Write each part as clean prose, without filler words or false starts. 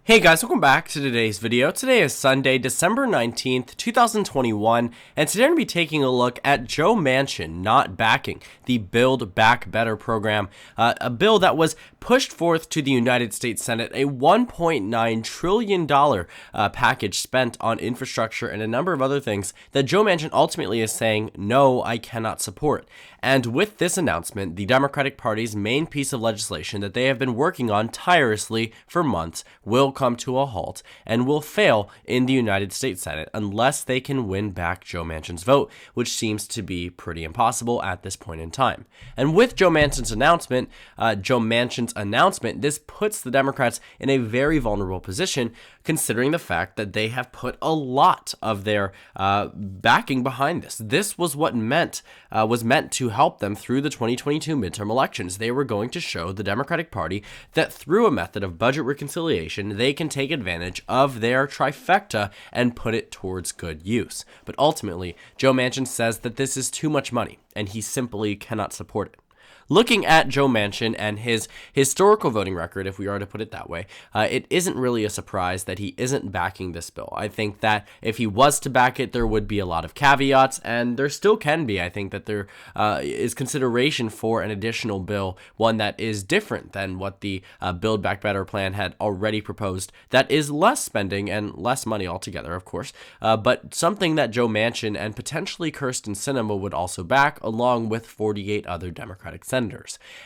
Hey guys, welcome back to today's video. Today is Sunday, December 19th, 2021, and today I'm going to be taking a look at Joe Manchin not backing the Build Back Better program, a bill that was pushed forth to the United States Senate, a $1.9 trillion package spent on infrastructure and a number of other things that Joe Manchin ultimately is saying, no, I cannot support. And with this announcement, the Democratic Party's main piece of legislation that they have been working on tirelessly for months will come to a halt and will fail in the United States Senate unless they can win back Joe Manchin's vote, which seems to be pretty impossible at this point in time. And with Joe Manchin's announcement, this puts the Democrats in a very vulnerable position, considering the fact that they have put a lot of their backing behind this. This was what was meant to help them through the 2022 midterm elections. They were going to show the Democratic Party that through a method of budget reconciliation, they can take advantage of their trifecta and put it towards good use. But ultimately, Joe Manchin says that this is too much money, and he simply cannot support it. Looking at Joe Manchin and his historical voting record, if we are to put it that way, it isn't really a surprise that he isn't backing this bill. I think that if he was to back it, there would be a lot of caveats, and there still can be. I think that there is consideration for an additional bill, one that is different than what the Build Back Better plan had already proposed, that is less spending and less money altogether, of course, but something that Joe Manchin and potentially Kyrsten Sinema would also back, along with 48 other Democratic senators.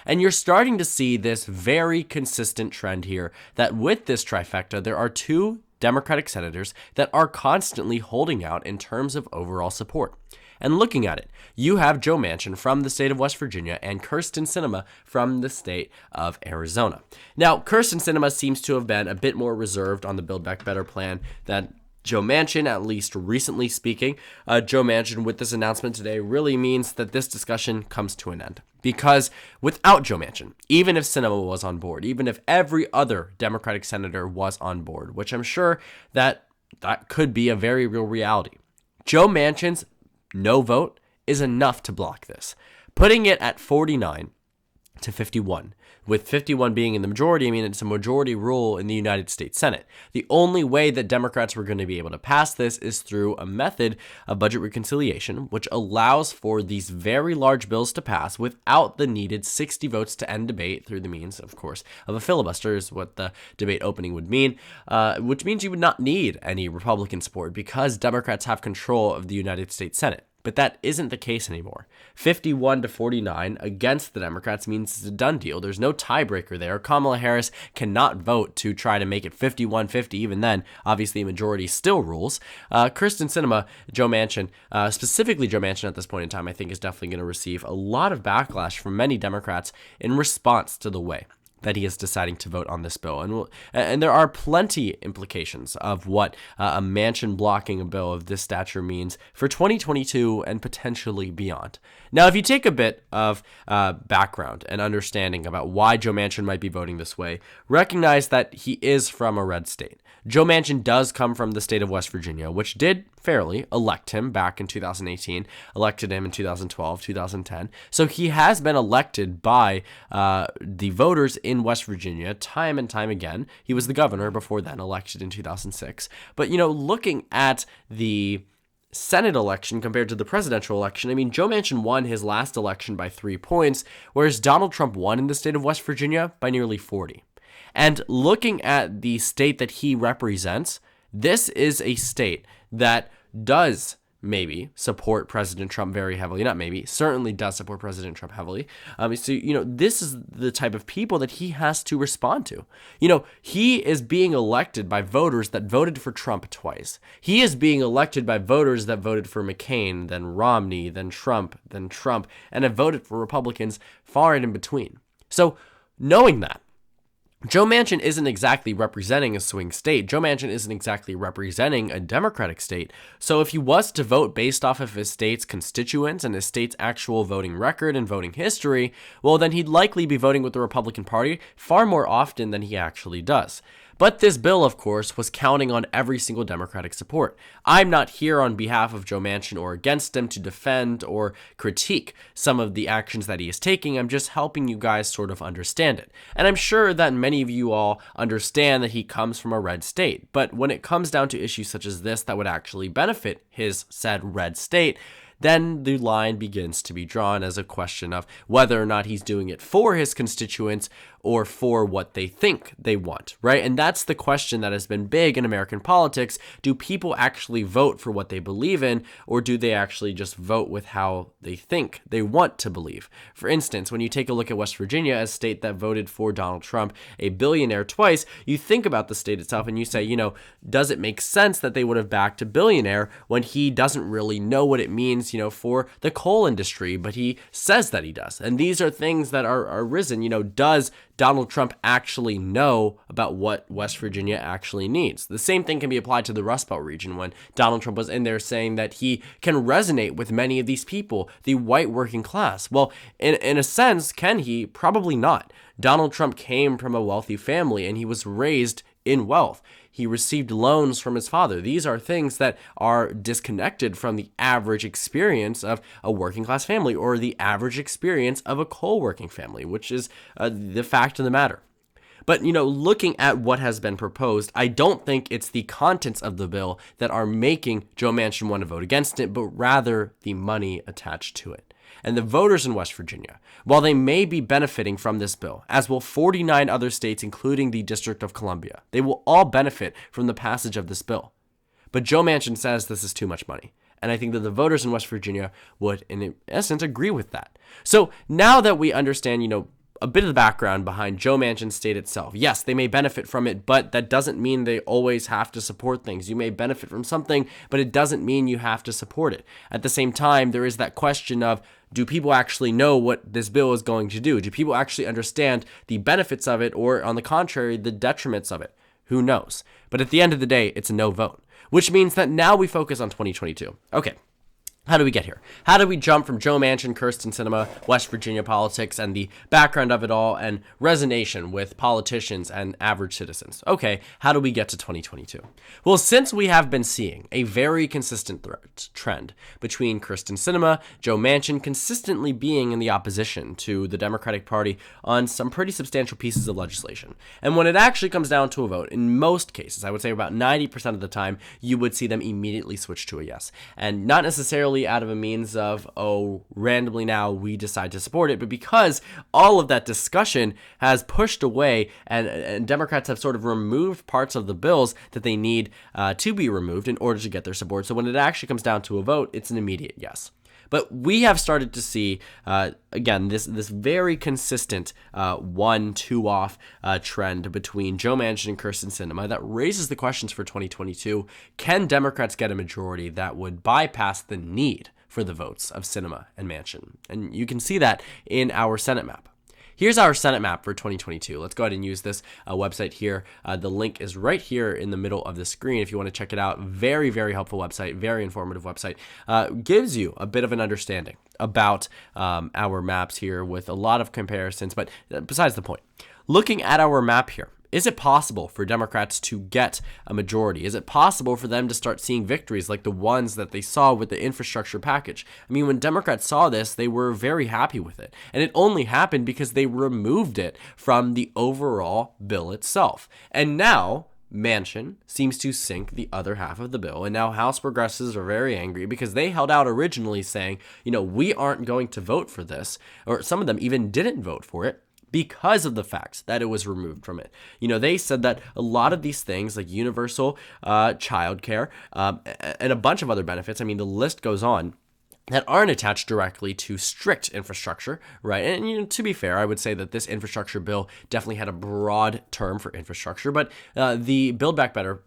And you're starting to see this very consistent trend here that with this trifecta, there are two Democratic senators that are constantly holding out in terms of overall support. And looking at it, you have Joe Manchin from the state of West Virginia and Kyrsten Sinema from the state of Arizona. Now, Kyrsten Sinema seems to have been a bit more reserved on the Build Back Better plan than Joe Manchin, at least recently speaking. Joe Manchin with this announcement today really means that this discussion comes to an end. Because without Joe Manchin, even if Sinema was on board, even if every other Democratic senator was on board, which I'm sure that could be a very real reality, Joe Manchin's no vote is enough to block this, putting it at 49 to 51. With 51 being in the majority, I mean, it's a majority rule in the United States Senate. The only way that Democrats were going to be able to pass this is through a method of budget reconciliation, which allows for these very large bills to pass without the needed 60 votes to end debate through the means, of course, of a filibuster is what the debate opening would mean, which means you would not need any Republican support because Democrats have control of the United States Senate. But that isn't the case anymore. 51 to 49 against the Democrats means it's a done deal. There's no tiebreaker there. Kamala Harris cannot vote to try to make it 51-50. Even then, obviously, a majority still rules. Kyrsten Sinema, Joe Manchin, specifically Joe Manchin at this point in time, I think is definitely going to receive a lot of backlash from many Democrats in response to the way that he is deciding to vote on this bill. And there are plenty implications of what a Manchin blocking a bill of this stature means for 2022 and potentially beyond. Now, if you take a bit of background and understanding about why Joe Manchin might be voting this way, recognize that he is from a red state. Joe Manchin does come from the state of West Virginia, which did fairly elect him back in 2018, elected him in 2012, 2010. So he has been elected by the voters in West Virginia time and time again. He was the governor before then, elected in 2006. But, looking at the Senate election compared to the presidential election, I mean, Joe Manchin won his last election by 3 points, whereas Donald Trump won in the state of West Virginia by nearly 40. And looking at the state that he represents, this is a state that does maybe support President Trump very heavily. Not maybe, certainly does support President Trump heavily. So, this is the type of people that he has to respond to. He is being elected by voters that voted for Trump twice. He is being elected by voters that voted for McCain, then Romney, then Trump, and have voted for Republicans far and in between. So, knowing that, Joe Manchin isn't exactly representing a swing state. Joe Manchin isn't exactly representing a Democratic state. So if he was to vote based off of his state's constituents and his state's actual voting record and voting history, well, then he'd likely be voting with the Republican Party far more often than he actually does. But this bill, of course, was counting on every single Democratic support. I'm not here on behalf of Joe Manchin or against him to defend or critique some of the actions that he is taking. I'm just helping you guys sort of understand it. And I'm sure that many of you all understand that he comes from a red state. But when it comes down to issues such as this that would actually benefit his said red state, then the line begins to be drawn as a question of whether or not he's doing it for his constituents or for what they think they want, right? And that's the question that has been big in American politics. Do people actually vote for what they believe in, or do they actually just vote with how they think they want to believe? For instance, when you take a look at West Virginia, a state that voted for Donald Trump, a billionaire twice, you think about the state itself and you say, does it make sense that they would have backed a billionaire when he doesn't really know what it means, for the coal industry, but he says that he does? And these are things that are risen. Does Donald Trump actually know about what West Virginia actually needs? The same thing can be applied to the Rust Belt region when Donald Trump was in there saying that he can resonate with many of these people, the white working class. Well, in a sense, can he? Probably not. Donald Trump came from a wealthy family and he was raised in wealth. He received loans from his father. These are things that are disconnected from the average experience of a working class family or the average experience of a coal working family, which is the fact of the matter. But, looking at what has been proposed, I don't think it's the contents of the bill that are making Joe Manchin want to vote against it, but rather the money attached to it. And the voters in West Virginia, while they may be benefiting from this bill, as will 49 other states, including the District of Columbia, they will all benefit from the passage of this bill. But Joe Manchin says this is too much money. And I think that the voters in West Virginia would, in essence, agree with that. So now that we understand, a bit of the background behind Joe Manchin's state itself. Yes, they may benefit from it, but that doesn't mean they always have to support things. You may benefit from something, but it doesn't mean you have to support it. At the same time, there is that question of, do people actually know what this bill is going to do? Do people actually understand the benefits of it, or on the contrary, the detriments of it? Who knows? But at the end of the day, it's a no vote, which means that now we focus on 2022. Okay. How do we get here? How do we jump from Joe Manchin, Kyrsten Sinema, West Virginia politics, and the background of it all, and resonation with politicians and average citizens? Okay, how do we get to 2022? Well, since we have been seeing a very consistent trend between Kyrsten Sinema, Joe Manchin consistently being in the opposition to the Democratic Party on some pretty substantial pieces of legislation. And when it actually comes down to a vote, in most cases, I would say about 90% of the time, you would see them immediately switch to a yes. And not necessarily out of a means of, randomly now we decide to support it, but because all of that discussion has pushed away and Democrats have sort of removed parts of the bills that they need to be removed in order to get their support. So when it actually comes down to a vote, it's an immediate yes. But we have started to see, again, this very consistent 1-2 off trend between Joe Manchin and Kyrsten Sinema that raises the questions for 2022. Can Democrats get a majority that would bypass the need for the votes of Sinema and Manchin? And you can see that in our Senate map. Here's our Senate map for 2022. Let's go ahead and use this website here. The link is right here in the middle of the screen if you want to check it out. Very, very helpful website, very informative website. Gives you a bit of an understanding about our maps here with a lot of comparisons, but besides the point. Looking at our map here, is it possible for Democrats to get a majority? Is it possible for them to start seeing victories like the ones that they saw with the infrastructure package? I mean, when Democrats saw this, they were very happy with it. And it only happened because they removed it from the overall bill itself. And now Manchin seems to sink the other half of the bill. And now House progressives are very angry because they held out originally saying, we aren't going to vote for this. Or some of them even didn't vote for it, because of the fact that it was removed from it. They said that a lot of these things like universal childcare and a bunch of other benefits, the list goes on, that aren't attached directly to strict infrastructure, right? And to be fair, I would say that this infrastructure bill definitely had a broad term for infrastructure, but the Build Back Better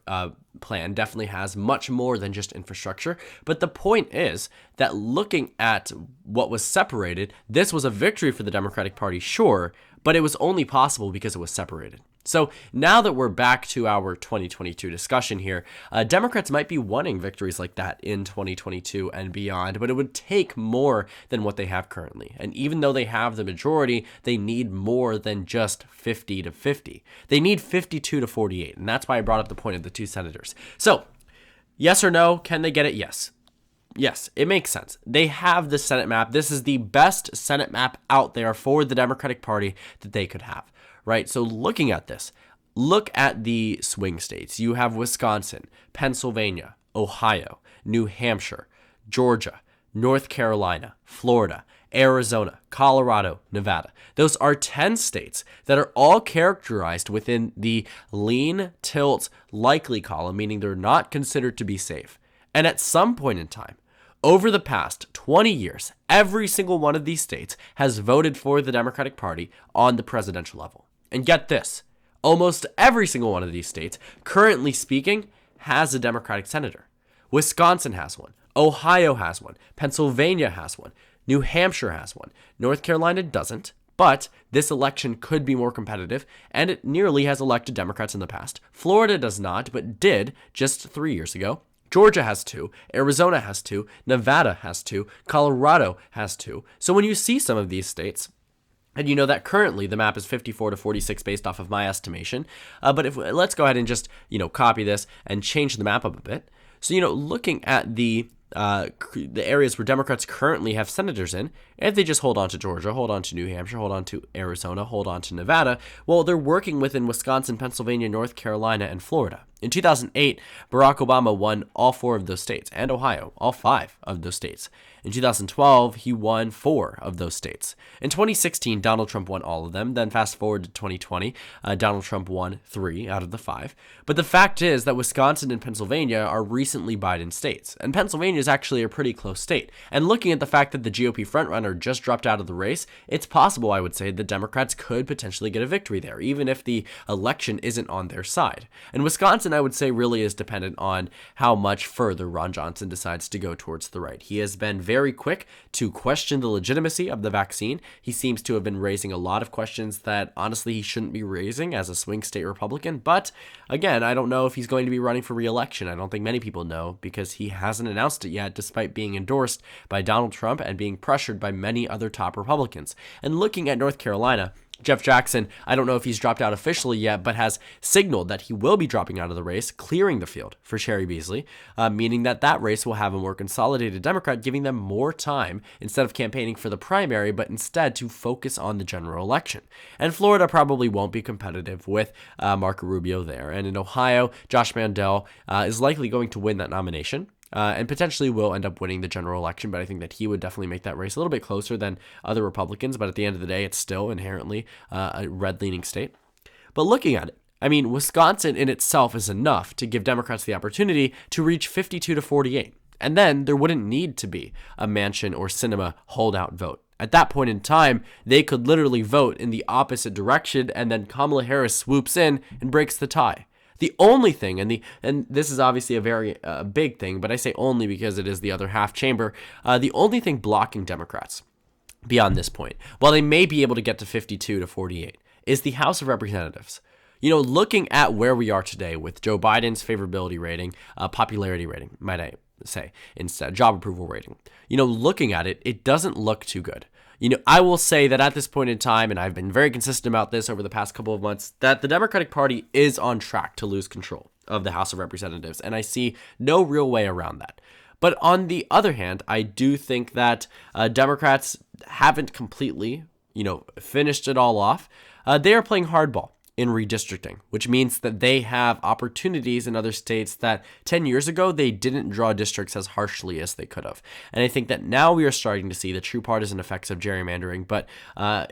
plan definitely has much more than just infrastructure. But the point is that looking at what was separated, this was a victory for the Democratic Party, sure, but it was only possible because it was separated. So now that we're back to our 2022 discussion here, Democrats might be wanting victories like that in 2022 and beyond, but it would take more than what they have currently. And even though they have the majority, they need more than just 50 to 50. They need 52 to 48, and that's why I brought up the point of the 2 senators. So, yes or no, can they get it? Yes. Yes, it makes sense. They have the Senate map. This is the best Senate map out there for the Democratic Party that they could have. Right, so looking at this, look at the swing states. You have Wisconsin, Pennsylvania, Ohio, New Hampshire, Georgia, North Carolina, Florida, Arizona, Colorado, Nevada. Those are 10 states that are all characterized within the lean, tilt, likely column, meaning they're not considered to be safe. And at some point in time, over the past 20 years, every single one of these states has voted for the Democratic Party on the presidential level. And get this, almost every single one of these states, currently speaking, has a Democratic senator. Wisconsin has one. Ohio has one. Pennsylvania has one. New Hampshire has one. North Carolina doesn't, but this election could be more competitive, and it nearly has elected Democrats in the past. Florida does not, but did just 3 years ago. Georgia has 2, Arizona has 2, Nevada has 2, Colorado has 2. So when you see some of these states, and you know that currently the map is 54 to 46 based off of my estimation. But let's go ahead and just, copy this and change the map up a bit. So, looking at the areas where Democrats currently have senators in, if they just hold on to Georgia, hold on to New Hampshire, hold on to Arizona, hold on to Nevada, well, they're working within Wisconsin, Pennsylvania, North Carolina, and Florida. In 2008, Barack Obama won all 4 of those states, and Ohio, all 5 of those states. In 2012, he won 4 of those states. In 2016, Donald Trump won all of them. Then fast forward to 2020, Donald Trump won 3 out of the 5. But the fact is that Wisconsin and Pennsylvania are recently Biden states. And Pennsylvania is actually a pretty close state. And looking at the fact that the GOP frontrunner just dropped out of the race, it's possible, I would say, that Democrats could potentially get a victory there, even if the election isn't on their side. And Wisconsin, I would say, really is dependent on how much further Ron Johnson decides to go towards the right. He has been very quick to question the legitimacy of the vaccine. He seems to have been raising a lot of questions that honestly he shouldn't be raising as a swing state Republican. But again, I don't know if he's going to be running for re-election. I don't think many people know because he hasn't announced it yet, despite being endorsed by Donald Trump and being pressured by many other top Republicans. And looking at North Carolina, Jeff Jackson, I don't know if he's dropped out officially yet, but has signaled that he will be dropping out of the race, clearing the field for Sherry Beasley, meaning that race will have a more consolidated Democrat, giving them more time instead of campaigning for the primary, but instead to focus on the general election. And Florida probably won't be competitive with Marco Rubio there. And in Ohio, Josh Mandel is likely going to win that nomination. And potentially will end up winning the general election, but I think that he would definitely make that race a little bit closer than other Republicans, but at the end of the day, it's still inherently a red-leaning state. But looking at it, I mean, Wisconsin in itself is enough to give Democrats the opportunity to reach 52 to 48, and then there wouldn't need to be a Manchin or Sinema holdout vote. At that point in time, they could literally vote in the opposite direction, and then Kamala Harris swoops in and breaks the tie. The only thing, and this is obviously a very big thing, but I say only because it is the other half chamber, the only thing blocking Democrats beyond this point, while they may be able to get to 52 to 48, is the House of Representatives. Looking at where we are today with Joe Biden's favorability rating, popularity rating, might I say, instead, job approval rating, looking at it, it doesn't look too good. I will say that at this point in time, and I've been very consistent about this over the past couple of months, that the Democratic Party is on track to lose control of the House of Representatives, and I see no real way around that. But on the other hand, I do think that Democrats haven't completely, finished it all off. They are playing hardball in redistricting, which means that they have opportunities in other states that 10 years ago, they didn't draw districts as harshly as they could have. And I think that now we are starting to see the true partisan effects of gerrymandering, but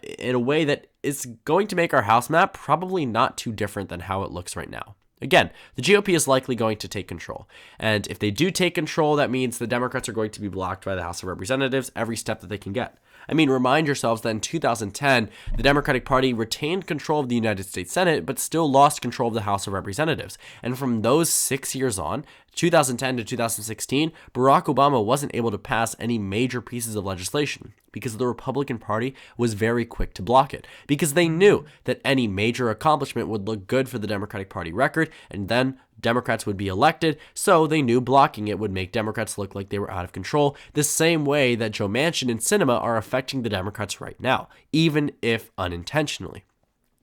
in a way that is going to make our House map probably not too different than how it looks right now. Again, the GOP is likely going to take control. And if they do take control, that means the Democrats are going to be blocked by the House of Representatives every step that they can get. I mean, remind yourselves that in 2010, the Democratic Party retained control of the United States Senate, but still lost control of the House of Representatives. And from those 6 years on, 2010 to 2016, Barack Obama wasn't able to pass any major pieces of legislation because the Republican Party was very quick to block it, because they knew that any major accomplishment would look good for the Democratic Party record, and then Democrats would be elected, so they knew blocking it would make Democrats look like they were out of control, the same way that Joe Manchin and Sinema are affecting the Democrats right now, even if unintentionally.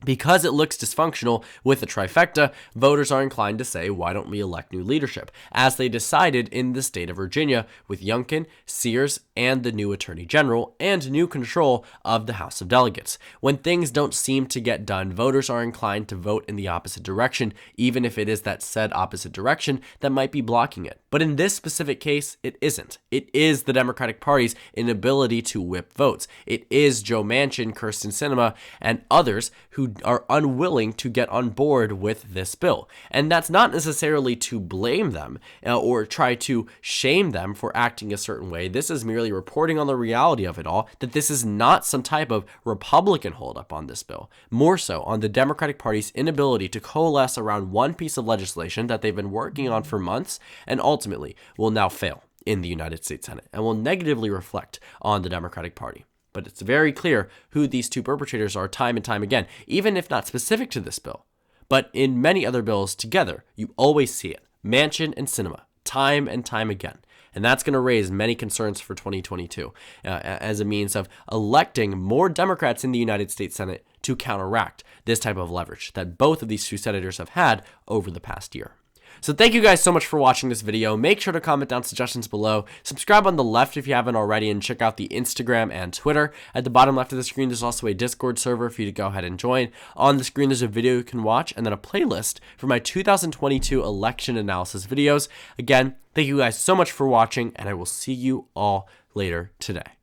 Because it looks dysfunctional with the trifecta, voters are inclined to say, why don't we elect new leadership? As they decided in the state of Virginia with Youngkin, Sears, and the new Attorney General, and new control of the House of Delegates. When things don't seem to get done, voters are inclined to vote in the opposite direction, even if it is that said opposite direction that might be blocking it. But in this specific case, it isn't. It is the Democratic Party's inability to whip votes. It is Joe Manchin, Kyrsten Sinema, and others who are unwilling to get on board with this bill. And that's not necessarily to blame them or try to shame them for acting a certain way. This is merely reporting on the reality of it all, that this is not some type of Republican holdup on this bill, more so on the Democratic Party's inability to coalesce around one piece of legislation that they've been working on for months and ultimately will now fail in the United States Senate and will negatively reflect on the Democratic Party. But it's very clear who these two perpetrators are time and time again, even if not specific to this bill. But in many other bills together, you always see it. Manchin and Sinema, time and time again. And that's going to raise many concerns for 2022 as a means of electing more Democrats in the United States Senate to counteract this type of leverage that both of these two senators have had over the past year. So thank you guys so much for watching this video. Make sure to comment down suggestions below. Subscribe on the left if you haven't already, and check out the Instagram and Twitter. At the bottom left of the screen, there's also a Discord server for you to go ahead and join. On the screen, there's a video you can watch, and then a playlist for my 2022 election analysis videos. Again, thank you guys so much for watching, and I will see you all later today.